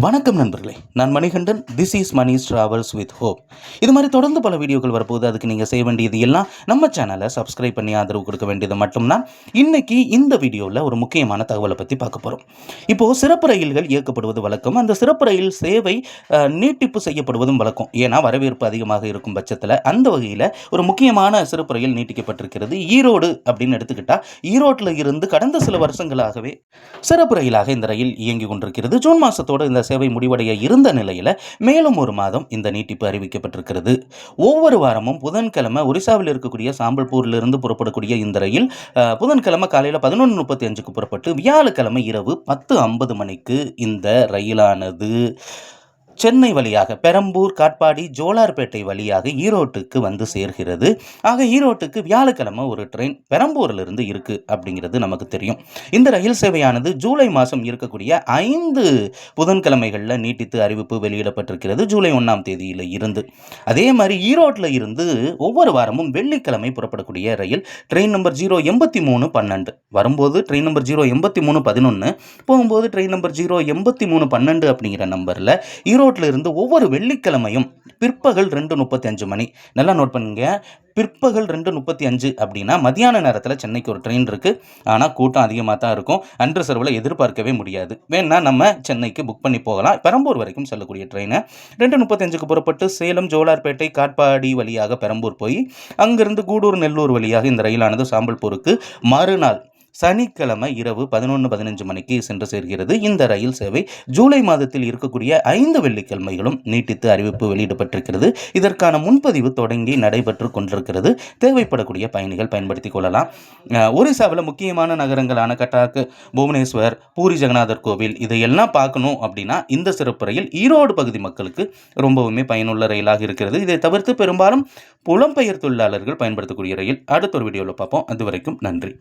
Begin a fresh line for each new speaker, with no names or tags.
வணக்கம் நண்பர்களே, நான் Manikandan. This is Mani's travels with hope. இது மாதிரி தொடர்ந்து பல வீடியோக்கள் வரப்போகுது. அதுக்கு நீங்கள் செய்ய வேண்டியது எல்லாம் நம்ம சேனலை சப்ஸ்கிரைப் பண்ணி ஆதரவு கொடுக்க வேண்டியது மட்டும்தான். இன்னைக்கு இந்த வீடியோவில் ஒரு முக்கியமான தகவலை பற்றி பார்க்க போகிறோம். இப்போது சிறப்பு ரயில்கள் இயக்கப்படுவது வழக்கம். அந்த சிறப்பு ரயில் சேவை நீட்டிப்பு செய்யப்படுவதும் வழக்கம். ஏன்னா வரவேற்பு அதிகமாக இருக்கும் பட்சத்தில் அந்த வகையில் ஒரு முக்கியமான சிறப்பு ரயில் நீட்டிக்கப்பட்டிருக்கிறது. ஈரோடு அப்படின்னு எடுத்துக்கிட்டால் ஈரோட்டில் இருந்து கடந்த சில வருஷங்களாகவே சிறப்பு ரயிலாக இந்த ரயில் இயங்கி கொண்டிருக்கிறது. ஜூன் மாதத்தோடு இந்த சேவை முடிவடைய இருந்த நிலையில் மேலும் ஒரு மாதம் இந்த நீட்டிப்பு அறிவிக்கப்பட்டிருக்கிறது. ஒவ்வொரு வாரமும் புதன்கிழமை ஒரிசாவில் இருக்கக்கூடிய சாம்பல்பூரிலிருந்து புறப்படக்கூடிய இந்த ரயில் புதன்கிழமை காலையில் 11:35க்கு புறப்பட்டு வியாழக்கிழமை இரவு 10:50 மணிக்கு இந்த ரயிலானது சென்னை வழியாக பெரம்பூர், காட்பாடி, ஜோலார்பேட்டை வழியாக ஈரோட்டுக்கு வந்து சேர்கிறது. ஆக ஈரோட்டுக்கு வியாழக்கிழமை ஒரு ட்ரெயின் பெரம்பூரிலிருந்து இருக்குது அப்படிங்கிறது நமக்கு தெரியும். இந்த ரயில் சேவையானது ஜூலை மாதம் இருக்கக்கூடிய 5 புதன்கிழமைகளில் நீட்டித்து அறிவிப்பு வெளியிடப்பட்டிருக்கிறது. ஜூலை 1ஆம் தேதியில் இருந்து. அதே மாதிரி ஈரோட்டில் இருந்து ஒவ்வொரு வாரமும் வெள்ளிக்கிழமை புறப்படக்கூடிய ரயில் ட்ரெயின் நம்பர் 08312 வரும்போது ட்ரெயின் நம்பர் 08311 போகும்போது ட்ரெயின் நம்பர் 08312 அப்படிங்கிற நம்பரில் ஈரோட்டில் இருந்து ஒவ்வொரு வெள்ளிக்கிழமையும் பிற்பகல் 2:35 மணி. நல்லா நோட் பண்ணுங்க. பிற்பகல் 2:35 அப்படின்னா மதியான நேரத்தில் சென்னைக்கு ஒரு ட்ரெயின் இருக்குது. ஆனால் கூட்டம் அதிகமாக தான் இருக்கும். அன்ரிசர்வில் எதிர்பார்க்கவே முடியாது. வேணா நம்ம சென்னைக்கு புக் பண்ணி போகலாம். பெரம்பூர் வரைக்கும் செல்லக்கூடிய ட்ரெயினை 2:35க்கு புறப்பட்டு சேலம், ஜோலார்பேட்டை, காட்பாடி வழியாக பெரம்பூர் போய் அங்கிருந்து கூடூர், நெல்லூர் வழியாக இந்த ரயிலானது சாம்பல்பூருக்கு மறுநாள் சனிக்கிழமை இரவு 11:15 மணிக்கு சென்று சேர்கிறது. இந்த ரயில் சேவை ஜூலை மாதத்தில் இருக்கக்கூடிய 5 வெள்ளிக்கிழமைகளும் நீட்டித்து அறிவிப்பு வெளியிடப்பட்டிருக்கிறது. இதற்கான முன்பதிவு தொடங்கி நடைபெற்று கொண்டிருக்கிறது. தேவைப்படக்கூடிய பயணிகள் பயன்படுத்திக் கொள்ளலாம். ஒரிசாவில் முக்கியமான நகரங்களான கட்டாக், புவனேஸ்வர், பூரி ஜெகநாதர் கோவில் இதையெல்லாம் பார்க்கணும் அப்படின்னா இந்த சிறப்பு ரயில் ஈரோடு பகுதி மக்களுக்கு ரொம்பவுமே பயனுள்ள ரயிலாக இருக்கிறது. இதை தவிர்த்து பெரும்பாலும் புலம்பெயர் தொழிலாளர்கள் பயன்படுத்தக்கூடிய ரயில். அடுத்த ஒரு வீடியோவில் பார்ப்போம். அது வரைக்கும் நன்றி.